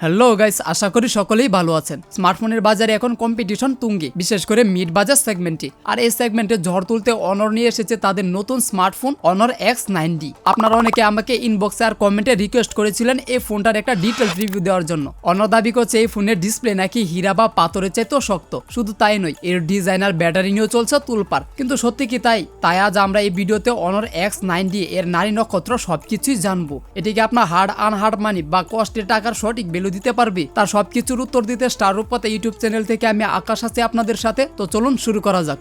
Hello guys, আশা করি সকলেই ভালো আছেন। স্মার্টফোনের বাজারে এখন কম্পিটিশন তুঙ্গে, বিশেষ করে মিড বাজার সেগমেন্টে। আর এই সেগমেন্টে ঝড় তুলতে অনর নিয়ে এসেছে তাদের নতুন স্মার্টফোন অনর X9D। আপনারা অনেকে আমাকে ইনবক্সে আর কমেন্টে রিকোয়েস্ট করেছিলেন এই ফোনটার একটা ডিটেলস রিভিউ দেওয়ার জন্য। অনর দাবি করছে এই ফোনের ডিসপ্লে নাকি হীরা বা পাথরের চাইতেও শক্ত। শুধু তাই নয়, এর ডিজাইনার ব্যাটারি নিয়েও চলছে তুলপার। কিন্তু সত্যি কি তাই? আজ আমরা এই ভিডিওতে অনর X9D এর নারী নক্ষত্র সবকিছুই জানবো। এটিকে আপনার হার্ড আনহার্ড মানি বা কষ্টের টাকার সঠিক ভ্যালু দিতে পারবে, তার সবকিছুর উত্তর দিতে স্টার রূপকথা ইউটিউব চ্যানেল থেকে আমি আকাশ আছি আপনাদের সাথে। তো চলুন শুরু করা যাক।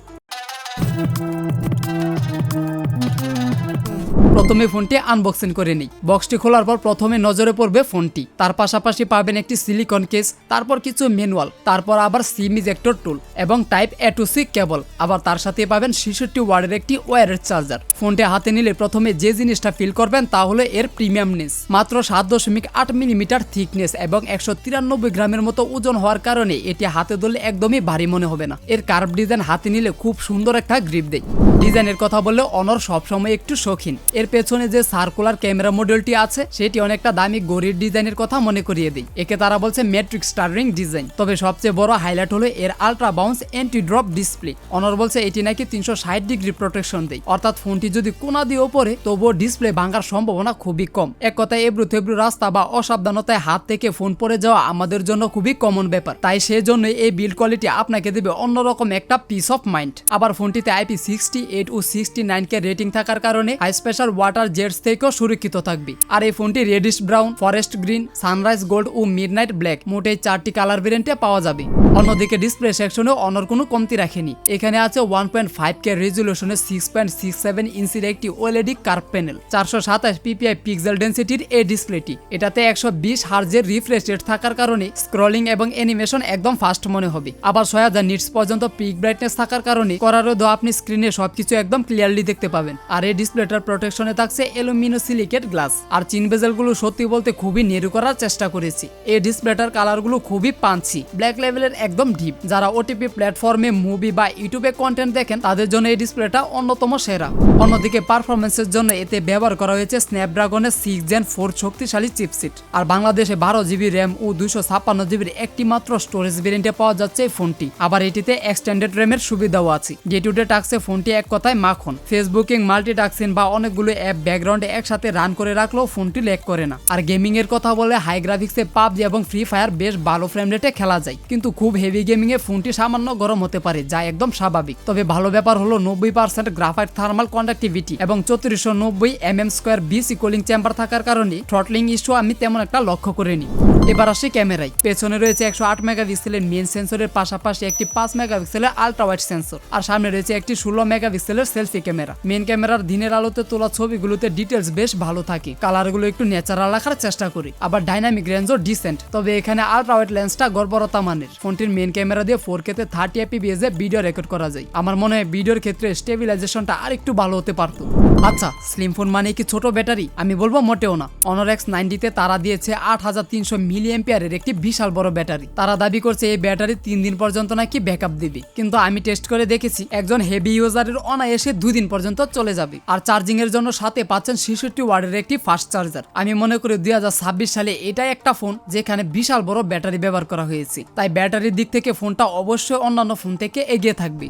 প্রথমে ফোনটি আনবক্সিং করে নিই। বক্সটি খোলার পর প্রথমে নজরে পড়বে ফোনটি, তার পাশাপাশি পাবেন একটি সিলিকন কেস, তারপর কিছু ম্যানুয়াল, তারপর আবার সিম ইজেক্টর টুল এবং টাইপ A to C কেবল। আবার তার সাথে পাবেন 66 ওয়াটের একটি ওয়্যারলেস চার্জার। ফোনটি হাতে নিলে প্রথমে যে জিনিসটা ফিল করবেন তা হলো এর প্রিমিয়ামনেস। মাত্র 7.8 মিলিমিটার থিকনেস এবং 193 গ্রামের মতো ওজন হওয়ার কারণে এটি হাতে ধরলে একদমই ভারী মনে হবে না। এর কার্ভ ডিজাইন হাতে নিলে খুব সুন্দর একটা গ্রিপ দেয়। ডিজাইনের কথা বললে অনর সবসময় একটু শৌখিন। এর পেছনে যে সার্কুলার ক্যামেরা মডেলটি আছে সেটি অনেকটা দামি ঘড়ির ডিজাইনের কথা মনে করিয়ে দেয়। একে তারা বলছে ম্যাট্রিক্স স্টারিং ডিজাইন। তবে সবচেয়ে বড় হাইলাইট হলো এর ultra bounce anti drop display. অনর বলছে এটি নাকি 360 ডিগ্রি প্রোটেকশন দেয়, অর্থাৎ ফোনটি যদি কোনা দিয়েও পড়ে তবুও ডিসপ্লে ভাঙার সম্ভাবনা খুবই কম। এক কথায় এবড়ো থেবড়ো রাস্তা বা অসাবধানতায় হাত থেকে ফোন পড়ে যাওয়া আমাদের জন্য খুবই কমন ব্যাপার। তাই সেই জন্য এই বিল্ড কোয়ালিটি আপনাকে দেবে অন্যরকম একটা পিস অফ মাইন্ড। আবার ফোনটিতে IP68 ও 69 কে রেটিং থাকার কারণে হাই স্পেশাল ওয়াটার জেটস থেকেও সুরক্ষিত থাকবে। আর এই ফোনটি reddish brown, forest green, sunrise gold ও মিডনাইট ব্ল্যাক মোট 4টি কালার ভেরিয়েন্টে পাওয়া যাবে। অন্যদিকে ডিসপ্লে সেকশনে অনর কোনো কমতি রাখেনি। এখানে আছে 1.5K রেজুলেশনের 6.67 ইঞ্চির একটি OLED curve panel, 427 ppi pixel ডেন্সিটির এই ডিসপ্লেটি। এটাতে 120 হার্জের রিফ্রেশ রেট থাকার কারণে স্ক্রলিং এবং অ্যানিমেশন একদম ফাস্ট মনে হবে। আবার 6000 নিটস পর্যন্ত পিক ব্রাইটনেস থাকার কারণে করার রোদও আপনি স্ক্রিনে সবকিছু একদম ক্লিয়ারলি দেখতে পাবেন। আর এই ডিসপ্লেটার প্রোটেকশনে থাকছে অ্যালুমিনিয়াম সিলিকেট গ্লাস। আর চিন বেজেলগুলো সত্যি বলতে খুবই নেরু করার চেষ্টা করেছি। এই ডিসপ্লেটার কালারগুলো খুবই পাঞ্চি, ব্ল্যাক লেভেলের একদম ডিপ। যারা ওটিপি প্ল্যাটফর্মে মুভি বা ইউটিউবে কন্টেন্ট দেখেন তাদের জন্য এই ডিসপ্লেটা অন্যতম সেরা। অন্যদিকে পারফরমেন্সের জন্য এতে ব্যবহার করা হয়েছে স্ন্যাপড্রাগনের 6 Gen 4 শক্তিশালী চিপসেট। আর বাংলাদেশে 12 জিবি র্যাম ও 256 জিবির একটি মাত্র স্টোরেজ ভেরিয়েন্টে পাওয়া যাচ্ছে এই ফোনটি। আবার এটিতে এক্সটেন্ডেড র্যামের সুবিধাও আছে। ডে টু ডে টাস্কে ফোনটি এক কথায় মাখন। ফেসবুকিং, মাল্টিটাস্কিং বা অনেকগুলো অ্যাপ ব্যাকগ্রাউন্ডে একসাথে রান করে রাখলেও ফোনটি ল্যাগ করে না। আর গেমিং এর কথা বলে হাই গ্রাফিক্সে পাবজি এবং ফ্রি ফায়ার বেশ ভালো ফ্রেম রেটে খেলা যায়। কিন্তু খুব হেভি গেমিং এ ফোনটি সামান্য গরম হতে পারে, যা একদম স্বাভাবিক। তবে ভালো ব্যাপার হলো 90% গ্রাফাইট থার্মাল কন্ডাক্টিভিটি এবং 3490 mm² বিসি কুলিং চেম্বার থাকার কারণে থ্রটলিং ইস্যু আমি তেমন একটা লক্ষ্য করিনি। এবার আসি ক্যামেরায়। পেছনে রয়েছে 108 মেগাপিক্সেলের মেইন সেন্সরের পাশাপাশি একটি 5 মেগাপিক্সেলের আলট্রা ওয়াইড সেন্সর। আর সামনে রয়েছে একটি 16 মেগাপিক্সেলের সেলফি ক্যামেরা। মেইন ক্যামেরার দিনের আলোতে তোলা ছবিগুলোতে ডিটেলস বেশ ভালো থাকে। কালারগুলো একটু ন্যাচারাল রাখার চেষ্টা করি। আবার ডাইনামিক রেঞ্জও ডিসেন্ট। তবে এখানে আলট্রা ওয়াইড লেন্সটা গড়বড়তা মানের। ফোনটির মেইন ক্যামেরা দিয়ে 4K তে 30 fps এ ভিডিও রেকর্ড করা যায়। আমার মনে হয় ভিডিওর ক্ষেত্রে স্টেবিলাইজেশনটা আরেকটু ভালো হতে পারতো। আচ্ছা, স্লিম ফোন মানে কি ছোট ব্যাটারি? আমি বলবো মোটেও না। অনর X9D তে তারা দিয়েছে 8300 মিলিঅ্যাম্পিয়ারের একটি বিশাল বড় ব্যাটারি। তারা দাবি করছে এই ব্যাটারি 3 দিন পর্যন্ত নাকি ব্যাকআপ দিবে। কিন্তু আমি টেস্ট করে দেখেছি একজন হেভি ইউজারের অনায়াসে 2 দিন পর্যন্ত চলে যাবে। আর চার্জিং এর জন্য সাথে পাচ্ছেন 66 ওয়াটের একটি ফাস্ট চার্জার। আমি মনে করি 2026 সালে এটাই একটা ফোন যেখানে বিশাল বড় ব্যাটারি ব্যবহার করা হয়েছে। তাই ব্যাটারির দিক থেকে ফোনটা অবশ্যই অন্যান্য ফোন থেকে এগিয়ে থাকবে।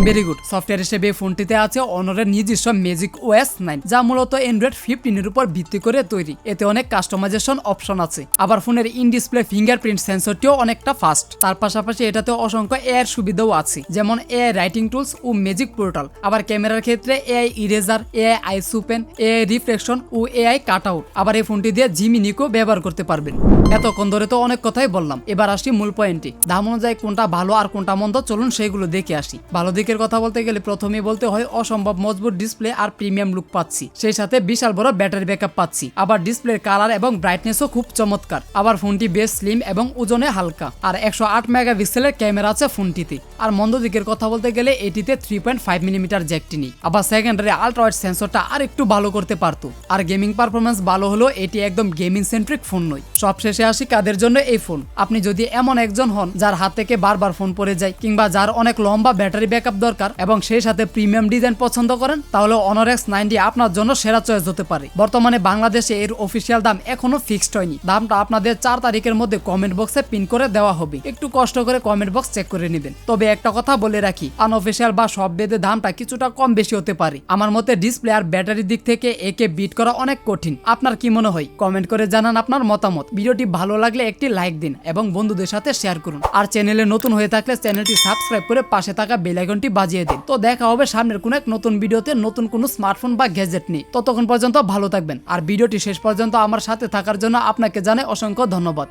Very good. সফটওয়্যার হিসেবে ফোনটিতে আছে অনরের নিজস্ব ম্যাজিক OS 9, যা মূলত অ্যান্ড্রয়েড 15 এর উপর ভিত্তি করে তৈরি। এতে অনেক কাস্টমাইজেশন অপশন আছে। আবার ফোনের ইন ডিসপ্লে ফিঙ্গারপ্রিন্ট সেন্সরটিও অনেকটা ফাস্ট। তার পাশাপাশি এটাতে অসংখ্য এআই সুবিধাও আছে, যেমন এআই রাইটিং টুলস ও ম্যাজিক পোর্টাল। আবার ক্যামেরার ক্ষেত্রে এআই ইরেজার, এআই আইস ওপেন, এআই রিফ্লেকশন ও এআই কাট আউট। আবার এই ফোনটি দিয়ে জিমিনিকেও ব্যবহার করতে পারবেন। এতক্ষণ ধরে তো অনেক কথাই বললাম, এবার আসি মূল পয়েন্টে। দাম অনুযায়ী কোনটা ভালো আর কোনটা মন্দ চলুন সেগুলো দেখে আসি। ভালো দিকের কথা বলতে গেলে প্রথমেই বলতে হয় অসম্ভব মজবুত ডিসপ্লে আর প্রিমিয়াম লুক পাচ্ছি, সেই সাথে বিশাল বড় ব্যাটারি ব্যাকআপ পাচ্ছি। আবার ডিসপ্লের কালার এবং ব্রাইটনেসও খুব চমৎকার। আবার ফোনটি বেশ স্লিম এবং ওজনে হালকা। আর 108 মেগাপিক্সেলের ক্যামেরা আছে ফোনটিতে। আর মন্দ দিকের কথা বলতে গেলে এটিতে 3.5 মিলিমিটার জ্যাকটি নেই। আবার সেকেন্ডারি আলট্রা ওয়াইড সেন্সরটা আর একটু ভালো করতে পারতো। আর গেমিং পারফরমেন্স ভালো হলো এটি একদম গেমিং সেন্ট্রিক ফোন নয়। সবশেষে আসি কাদের জন্য এই ফোন। আপনি যদি এমন একজন হন যার হাত থেকে বারবার ফোন পড়ে যায় কিংবা যার অনেক লম্বা ব্যাটারি ব্যাকআপ দরকার এবং সেই সাথে প্রিমিয়াম ডিজাইন পছন্দ করেন তাহলে Honor X9D আপনার জন্য সেরা চয়েস হতে পারে। বর্তমানে বাংলাদেশে এর অফিসিয়াল দাম এখনো ফিক্সড হয়নি, দামটা আপনাদের 4 তারিখের মধ্যে কমেন্ট বক্সে পিন করে দেওয়া হবে, একটু কষ্ট করে কমেন্ট বক্স চেক করে নেবেন। তবে একটা কথা বলে রাখি, আনঅফিসিয়াল বা সব বেদে দামটা কিছুটা কম বেশি হতে পারে। আমার মতে ডিসপ্লে আর ব্যাটারির দিক থেকে একে বিট করা অনেক কঠিন। আপনার কি মনে হয়? কমেন্ট করে জানান আপনার মতামত। ভিডিওটি ভালো লাগলে একটি লাইক দিন এবং বন্ধুদের সাথে শেয়ার করুন। আর চ্যানেলে নতুন হয়ে থাকলে চ্যানেলটি সাবস্ক্রাইব করে পাশে থাকা বেল আইকনটি বাজিয়ে দিন। তো দেখা হবে সামনের কোনো এক নতুন ভিডিওতে নতুন কোনো স্মার্টফোন বা গ্যাজেট নিয়ে। ততক্ষণ পর্যন্ত ভালো থাকবেন। আর ভিডিওটি শেষ পর্যন্ত আমার সাথে থাকার জন্য আপনাকে জানাই অসংখ্য ধন্যবাদ।